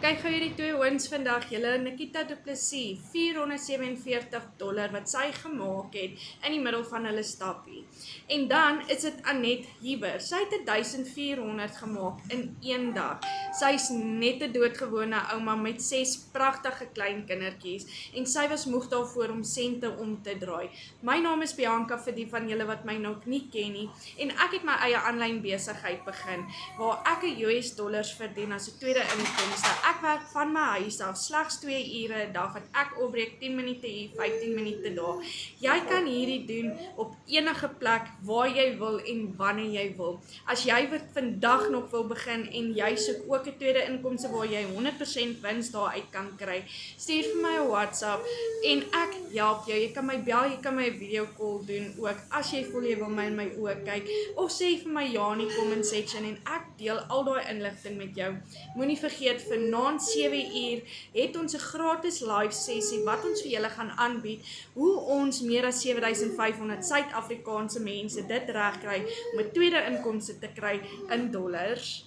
Kyk gou hierdie twee ouens vandag, julle Nikita Du Plessis, $447 wat sy gemaak het in die middel van hulle stappie. En dan is dit Annette Huber. Sy het 1400 gemaak in een dag. Sy is net 'n doodgewone ouma met 6 pragtige klein kindertjies en sy was moeg daarvoor om sente om te draai. My naam is Bianca vir die van julle wat my nog nie ken nie en ek het my eie aanlyn besigheid begin waar ek $US verdien as 'n tweede inkomste. Ek werk van my huis af slegs 2 ure 'n dag wat ek opbreek 10 minute hier, 15 minute daar. Jy kan hierdie doen op enige plek waar jy wil en wanneer jy wil. As jy vandag nog wil begin en jy soek ook 'n tweede inkomste waar jy 100% wins daaruit kan kry, stuur vir my 'n WhatsApp en ek help jou. Jy kan my bel, jy kan my 'n video call doen ook as jy voel jy wil my in my oë kyk of sê vir my ja in die comment section en ek deel al daai inligting met jou. Moenie vergeet vanaand 7 uur het ons 'n gratis live sessie wat ons vir julle gaan aanbied hoe ons meer as 7500 Suid-Afrikaanse mense dit regkry om 'n tweede inkomste te kry in dollars.